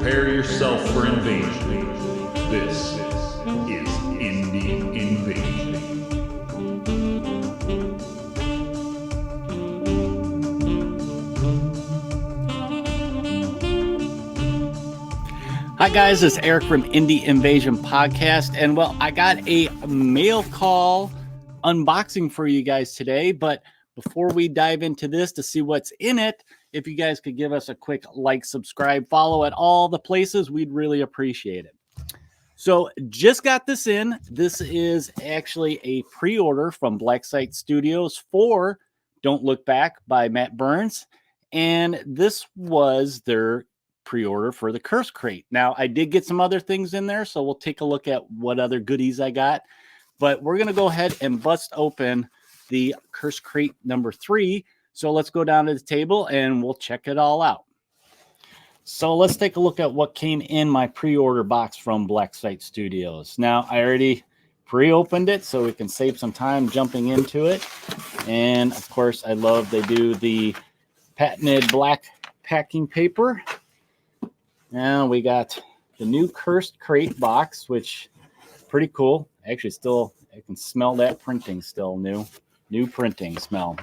Prepare yourself for invasion. This is Indie Invasion. Hi guys, it's Eric from Indie Invasion Podcast, and well, I got a mail call unboxing for you guys today, but before we dive into this to see what's in it, if you guys could give us a quick like, subscribe, follow at all the places, we'd really appreciate it. So just got this in. This is actually a pre-order from Blacksite Studios for Don't Look Back by Matt Burns, and this was their pre-order for the Curse Crate. Now, I did get some other things in there, so we'll take a look at what other goodies I got. But we're going to go ahead and bust open the Curse Crate number 3. So let's go down to the table and we'll check it all out. So let's take a look at what came in my pre-order box from Blacksite Studios. Now, I already pre-opened it so we can save some time jumping into it. And of course, I love they do the patented black packing paper. Now we got the new Cursed Crate box, which is pretty cool. Actually, still, I can smell that printing still new printing smell.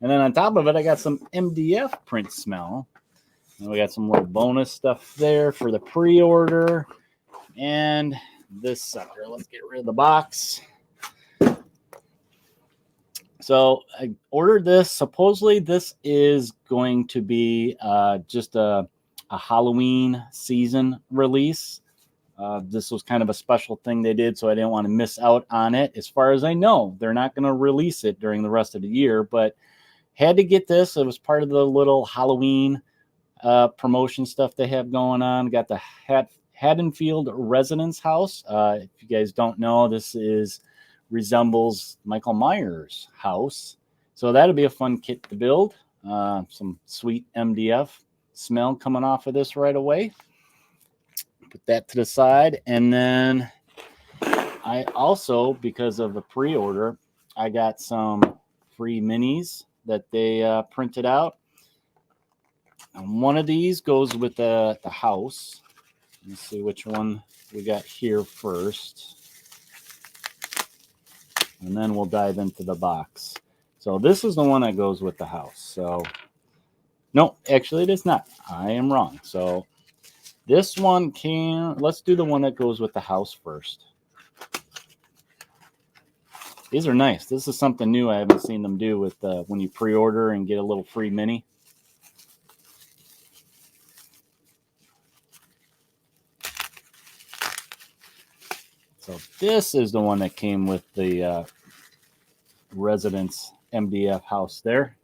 And then on top of it, I got some MDF print smell. And we got some little bonus stuff there for the pre-order. And this sucker, let's get rid of the box. So I ordered this. Supposedly this is going to be just a Halloween season release. This was kind of a special thing they did, so I didn't want to miss out on it. As far as I know, they're not going to release it during the rest of the year, but had to get this. It was part of the little Halloween promotion stuff they have going on. Got the Haddonfield Residence House. If you guys don't know, this resembles Michael Myers' house. So that'll be a fun kit to build. Some sweet MDF smell coming off of this right away. Put that to the side. And then I also, because of the pre-order, I got some free minis that they printed out. And one of these goes with the house. Let's see which one we got here first. And then we'll dive into the box. So this is the one that goes with the house. So, no, actually it is not. I am wrong. So this one let's do the one that goes with the house first. These are nice. This is something new I haven't seen them do with when you pre-order and get a little free mini. So this is the one that came with the Residence MDF house there.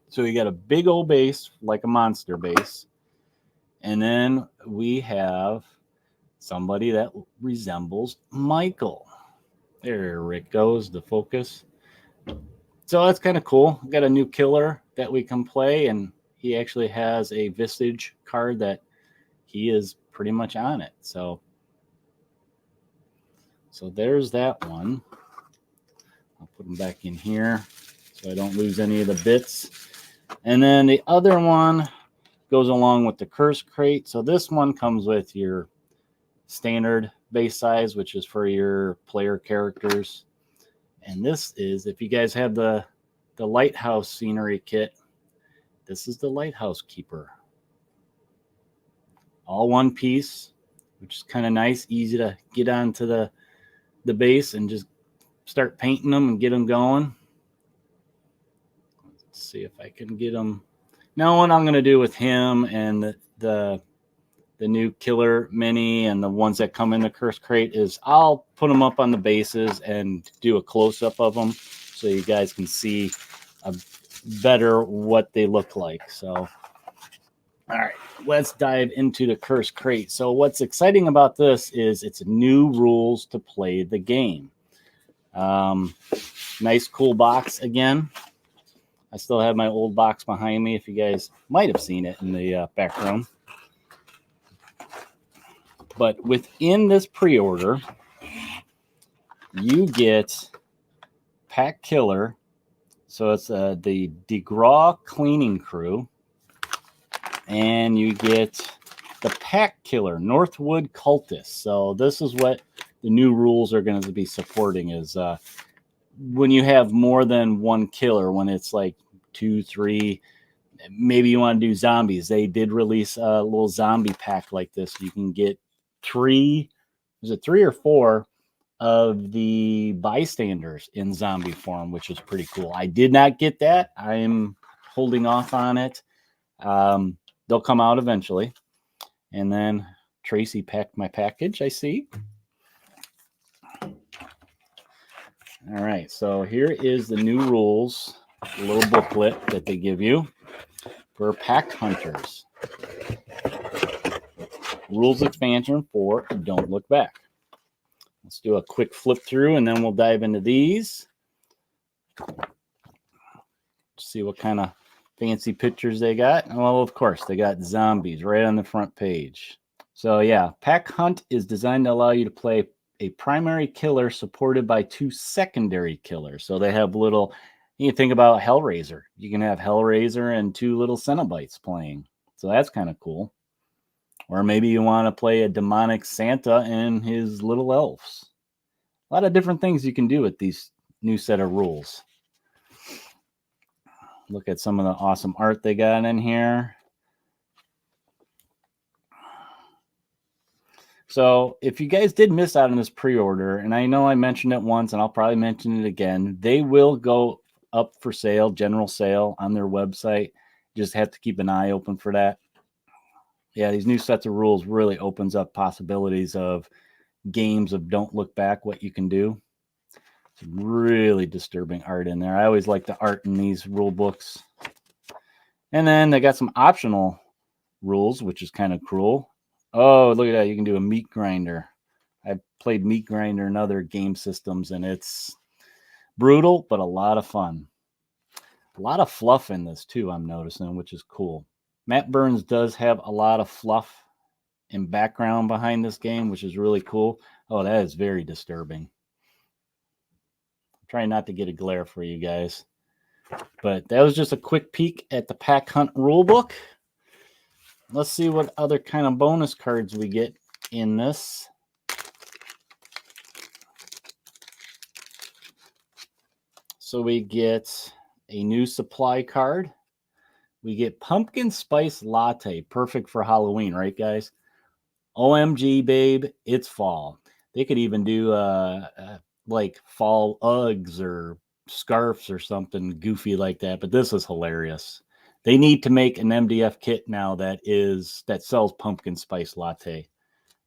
So you got a big old base, like a monster base. And then we have somebody that resembles Michael. There it goes, the focus. So that's kind of cool. Got a new killer that we can play, and he actually has a Visage card that he is pretty much on it. So there's that one. I'll put them back in here so I don't lose any of the bits. And then the other one goes along with the Curse Crate. So this one comes with your standard base size, which is for your player characters. And this is, if you guys have the Lighthouse scenery kit, this is the Lighthouse Keeper. All one piece, which is kind of nice, easy to get onto the base and just start painting them and get them going. Let's see if I can get them. Now what I'm going to do with him and the new killer mini and the ones that come in the Curse Crate is I'll put them up on the bases and do a close-up of them so you guys can see better what they look like. So, all right, let's dive into the Curse Crate. So what's exciting about this is it's new rules to play the game. Nice, cool box again. I still have my old box behind me if you guys might have seen it in the back room. But within this pre-order, you get Pack Killer. So it's the DeGraw Cleaning Crew. And you get the Pack Killer, Northwood Cultist. So this is what the new rules are going to be supporting is when you have more than one killer, when it's like 2, 3, maybe you want to do zombies. They did release a little zombie pack like this. You can get 3, is it 3 or 4 of the bystanders in zombie form, which is pretty cool. I did not get that. I am holding off on it. They'll come out eventually. And then Tracy packed my package, I see. All right, so here is the new rules, a little booklet that they give you for Pack Hunters. Rules expansion for Don't Look Back. Let's do a quick flip through and then we'll dive into these. See what kind of fancy pictures they got. Well, of course, they got zombies right on the front page. So yeah, Pack Hunt is designed to allow you to play a primary killer supported by 2 secondary killers. So they have little, you think about Hellraiser. You can have Hellraiser and 2 little Cenobites playing. So that's kind of cool. Or maybe you want to play a demonic Santa and his little elves. A lot of different things you can do with these new set of rules. Look at some of the awesome art they got in here. So if you guys did miss out on this pre-order, and I know I mentioned it once and I'll probably mention it again, they will go up for sale, general sale on their website. Just have to keep an eye open for that. Yeah, these new sets of rules really opens up possibilities of games of Don't Look Back, what you can do. Some really disturbing art in there. I always like the art in these rule books. And then they got some optional rules, which is kind of cool. Oh, look at that. You can do a meat grinder. I've played meat grinder in other game systems, and it's brutal, but a lot of fun. A lot of fluff in this, too, I'm noticing, which is cool. Matt Burns does have a lot of fluff and background behind this game, which is really cool. Oh, that is very disturbing. I'm trying not to get a glare for you guys. But that was just a quick peek at the Pack Hunt rulebook. Let's see what other kind of bonus cards we get in this. So we get a new supply card. We get Pumpkin Spice Latte, perfect for Halloween, right, guys? OMG, babe, it's fall. They could even do like fall Uggs or scarves or something goofy like that, but this is hilarious. They need to make an MDF kit now that sells pumpkin spice latte,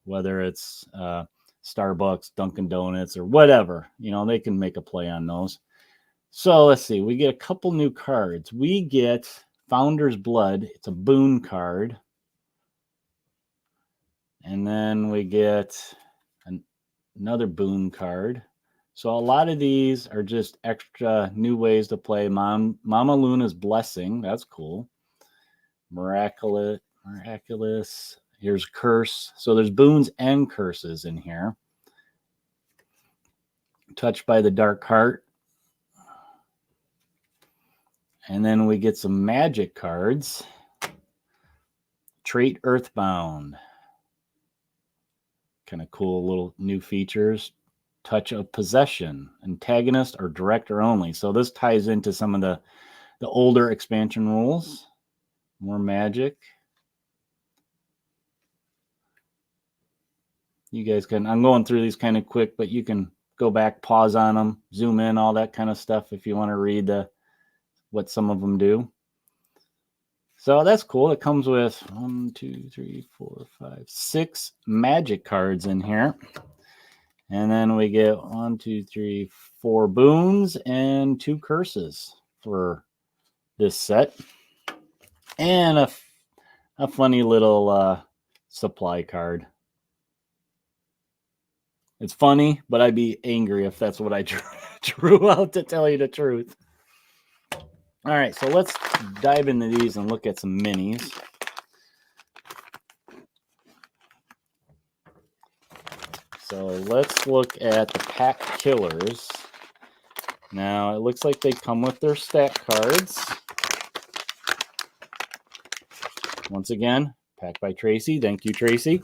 whether it's Starbucks, Dunkin' Donuts, or whatever. You know, they can make a play on those. So let's see. We get a couple new cards. We get Founder's Blood. It's a boon card. And then we get another boon card. So a lot of these are just extra new ways to play. Mama Luna's Blessing. That's cool. Miraculous. Here's Curse. So there's boons and curses in here. Touched by the Dark Heart. And then we get some magic cards. Trait Earthbound. Kind of cool little new features. Touch of Possession, antagonist or director only. So this ties into some of the older expansion rules. More magic. You guys can, I'm going through these kind of quick, but you can go back, pause on them, zoom in, all that kind of stuff if you want to read what some of them do. So that's cool. It comes with 1, 2, 3, 4, 5, 6 magic cards in here. And then we get 1, 2, 3, 4 boons and 2 curses for this set. And a funny little supply card. It's funny, but I'd be angry if that's what I drew out, to tell you the truth. All right, so let's dive into these and look at some minis. So let's look at the Pack Killers. Now, it looks like they come with their stat cards. Once again, packed by Tracy. Thank you, Tracy.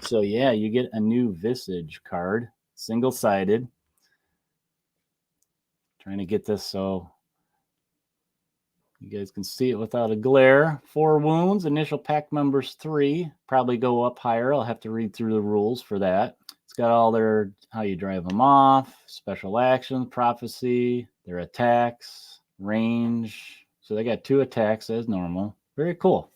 So yeah, you get a new Visage card, single-sided. Trying to get this so you guys can see it without a glare. 4 wounds, initial pack members 3. Probably go up higher. I'll have to read through the rules for that. It's got all their, how you drive them off, special actions, prophecy, their attacks, range. So they got 2 attacks as normal. Very cool.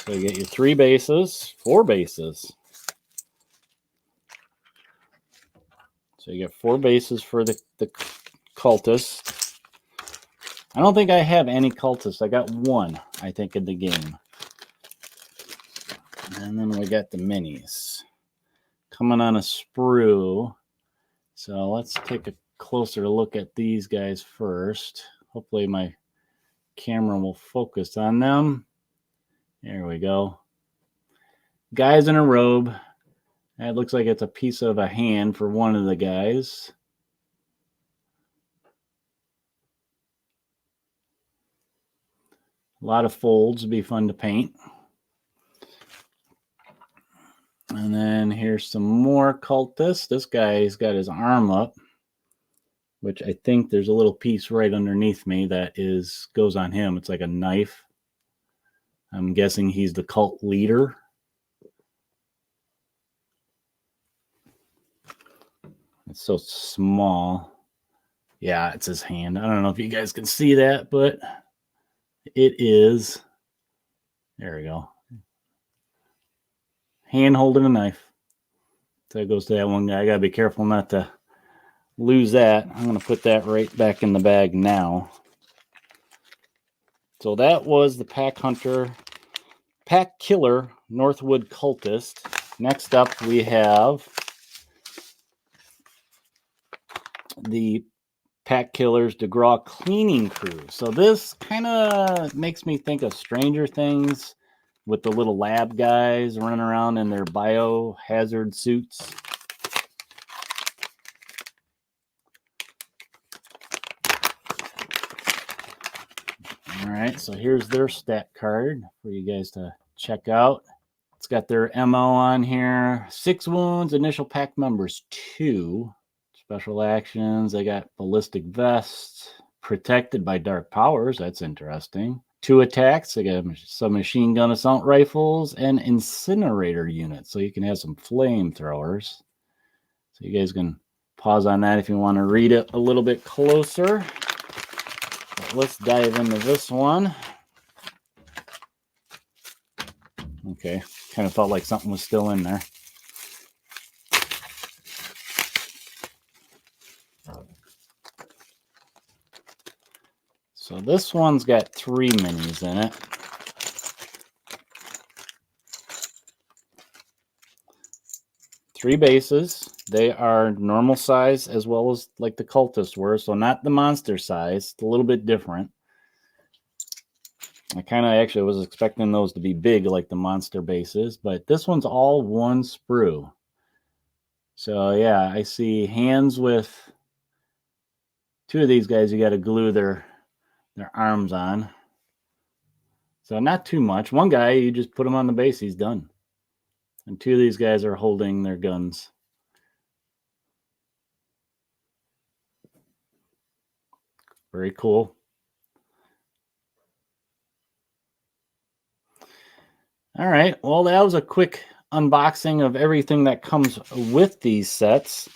So you get your 3 bases, 4 bases. So you get 4 bases for the cultist. I don't think I have any cultists. I got 1, I think, in the game. And then we got the minis coming on a sprue. So let's take a closer look at these guys first. Hopefully my camera will focus on them. There we go. Guys in a robe. That looks like it's a piece of a hand for one of the guys. A lot of folds would be fun to paint. And then here's some more cultists. This guy's got his arm up, which I think there's a little piece right underneath me that goes on him. It's like a knife. I'm guessing he's the cult leader. It's so small. Yeah, it's his hand. I don't know if you guys can see that, but it is. There we go. Hand holding a knife. So it goes to that one guy. I got to be careful not to lose that. I'm going to put that right back in the bag now. So that was the Pack Hunter, Pack Killer, Northwood Cultist. Next up, we have the Pack Killers DeGraw Cleaning Crew. So this kind of makes me think of Stranger Things with the little lab guys running around in their biohazard suits. All right, so here's their stat card for you guys to check out. It's got their MO on here. 6 wounds, initial pack members 2. Special actions, they got ballistic vests, protected by dark powers. That's interesting. 2 attacks, they got some machine gun assault rifles and incinerator units. So you can have some flamethrowers. So you guys can pause on that if you want to read it a little bit closer. But let's dive into this one. Okay, kind of felt like something was still in there. So this one's got 3 minis in it. Three bases. They are normal size as well as like the cultists were, so not the monster size. It's a little bit different. I kind of actually was expecting those to be big like the monster bases, but this one's all 1 sprue. So yeah, I see hands with 2 of these guys. You got to glue their arms on. So not too much. One guy, you just put him on the base, he's done. And 2 of these guys are holding their guns. Very cool. All right, well, that was a quick unboxing of everything that comes with these sets.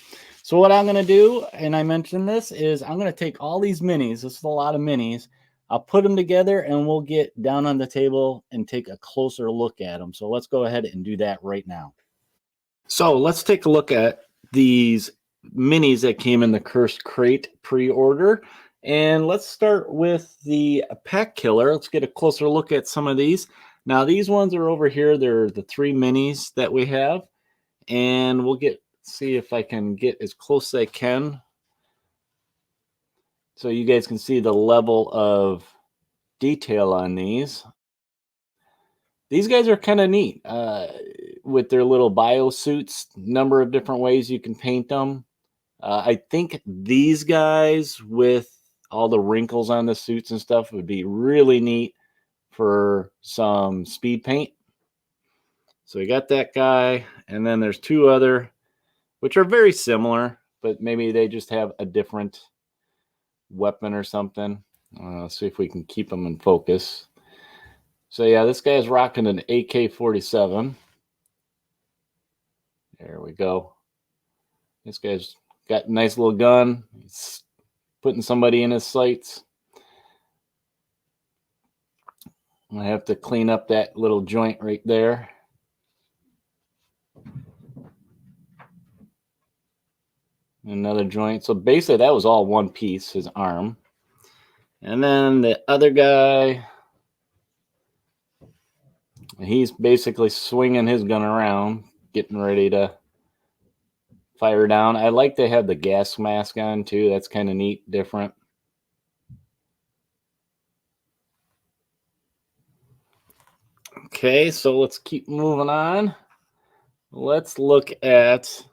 So what I'm going to do, and I mentioned this, is I'm going to take all these minis. This is a lot of minis. I'll put them together and we'll get down on the table and take a closer look at them. So let's go ahead and do that right now. So let's take a look at these minis that came in the Cursed Crate pre-order. And let's start with the Pack Killer. Let's get a closer look at some of these. Now these ones are over here. They're the 3 minis that we have. And we'll see if I can get as close as I can so you guys can see the level of detail on these. these guys are kind of neat with their little bio suits. Number of different ways you can paint them. I think these guys with all the wrinkles on the suits and stuff would be really neat for some speed paint. So we got that guy, and then there's two other, which are very similar, but maybe they just have a different weapon or something. Let's see if we can keep them in focus. So yeah, this guy is rocking an AK-47. There we go. This guy's got a nice little gun. He's putting somebody in his sights. I have to clean up that little joint right there. Another joint. So basically that was all one piece, his arm. And then the other guy, he's basically swinging his gun around, getting ready to fire down. I like to have the gas mask on too. That's kind of neat, different. Okay, so let's keep moving on. Let's look at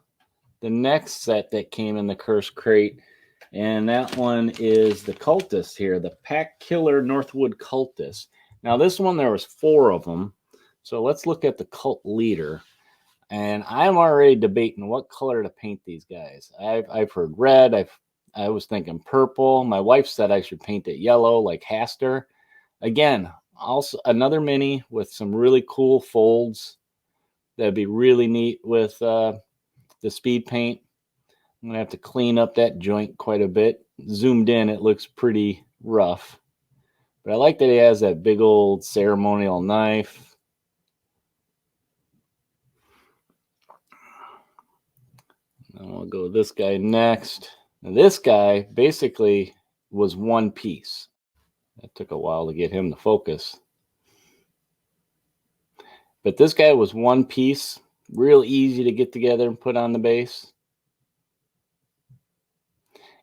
the next set that came in the Cursed Crate. And that one is the Cultist here, the Pack Killer Northwood Cultist. Now this one, there was 4 of them. So let's look at the Cult Leader. And I'm already debating what color to paint these guys. I've heard red. I was thinking purple. My wife said I should paint it yellow like Haster. Again, also another mini with some really cool folds. That'd be really neat with the speed paint. I'm going to have to clean up that joint quite a bit. Zoomed in, it looks pretty rough. But I like that he has that big old ceremonial knife. And we'll go with this guy next. Now, this guy basically was one piece. That took a while to get him to focus. But this guy was one piece. Real easy to get together and put on the base.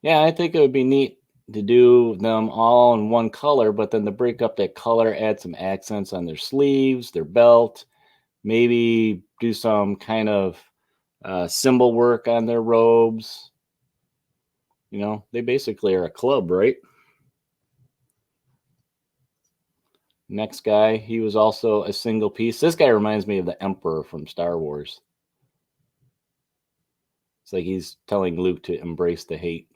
Yeah, I think it would be neat to do them all in one color, but then to break up that color, add some accents on their sleeves, their belt, maybe do some kind of symbol work on their robes. You know, they basically are a club, right? Next guy, he was also a single piece. This guy reminds me of the Emperor from Star Wars. It's like he's telling Luke to embrace the hate.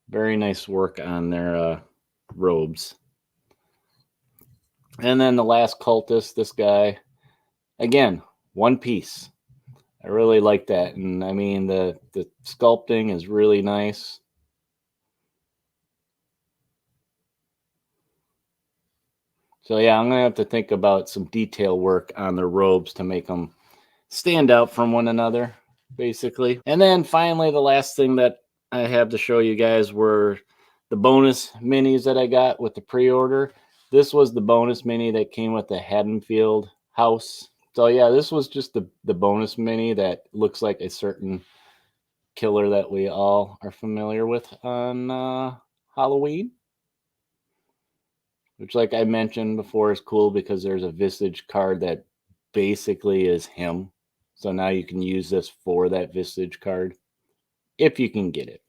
Very nice work on their robes. And then the last cultist, this guy, again, one piece. I really like that. And I mean, the sculpting is really nice. So yeah, I'm going to have to think about some detail work on their robes to make them stand out from one another, basically. And then finally, the last thing that I have to show you guys were the bonus minis that I got with the pre-order. This was the bonus mini that came with the Haddonfield house. So yeah, this was just the bonus mini that looks like a certain killer that we all are familiar with on Halloween. Which, like I mentioned before, is cool because there's a Visage card that basically is him. So now you can use this for that Visage card if you can get it.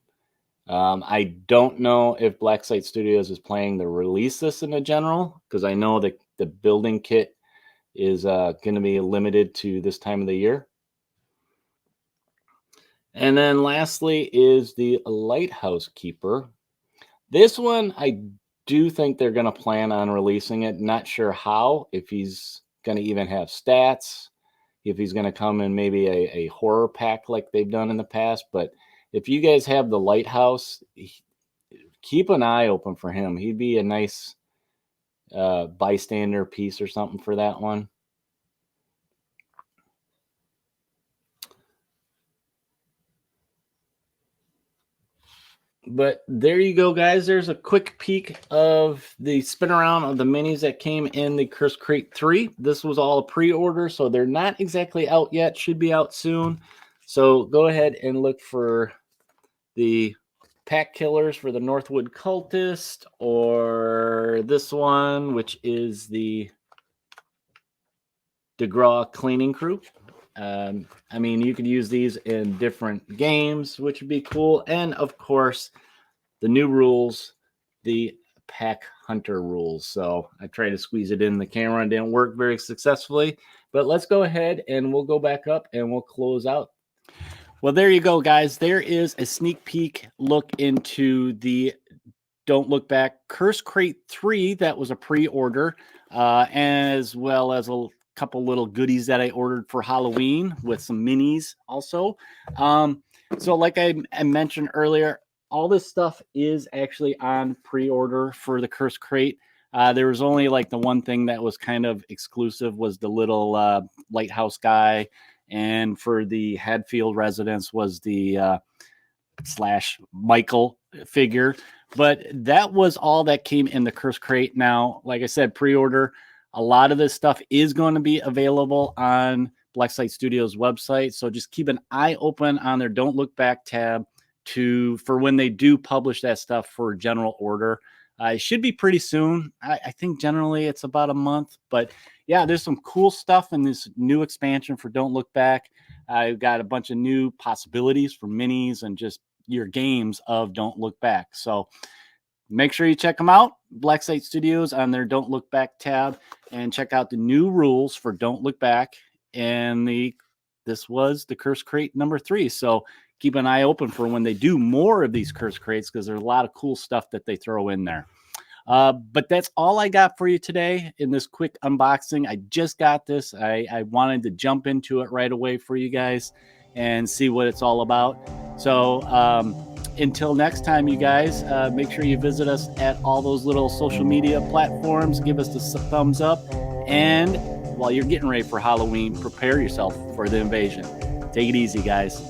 I don't know if Black Site Studios is planning to release this in a general, because I know that the building kit is going to be limited to this time of the year. And then lastly is the Lighthouse Keeper. This one, I do think they're going to plan on releasing it. Not sure how, if he's going to even have stats, if he's going to come in maybe a horror pack like they've done in the past. But if you guys have the Lighthouse, keep an eye open for him. He'd be a nice bystander piece or something for that one. But there you go, guys. There's a quick peek of the spin around of the minis that came in the Cursed Crate 3. This was all a pre-order, so they're not exactly out yet. Should be out soon. So go ahead and look for the pack killers for the Northwood Cultist, or this one, which is the DeGraw Cleaning Crew. I mean, you could use these in different games, which would be cool. And of course, the new rules, the pack hunter rules. So I tried to squeeze it in the camera and didn't work very successfully. But let's go ahead and we'll go back up and we'll close out. Well, there you go, guys. There is a sneak peek look into the Don't Look Back Curse Crate 3. That was a pre-order, as well as a couple little goodies that I ordered for Halloween with some minis also. So like I mentioned earlier, all this stuff is actually on pre-order for the Curse Crate. There was only like the one thing that was kind of exclusive was the little lighthouse guy. And for the Hadfield residence was the slash Michael figure. But that was all that came in the Curse Crate. Now, like I said, pre-order. A lot of this stuff is going to be available on Blacklight Studios website. So just keep an eye open on their Don't Look Back tab for when they do publish that stuff for general order. It should be pretty soon. I think generally it's about a month. But yeah, there's some cool stuff in this new expansion for Don't Look Back. I've got a bunch of new possibilities for minis and just your games of Don't Look Back. So make sure you check them out. Blacklight Studios on their Don't Look Back tab, and check out the new rules for Don't Look Back. And this was the Curse Crate number 3. So keep an eye open for when they do more of these Curse Crates, because there's a lot of cool stuff that they throw in there. But that's all I got for you today in this quick unboxing. I just got this. I wanted to jump into it right away for you guys and see what it's all about. So until next time, you guys, make sure you visit us at all those little social media platforms. Give us the thumbs up. And while you're getting ready for Halloween, prepare yourself for the invasion. Take it easy, guys.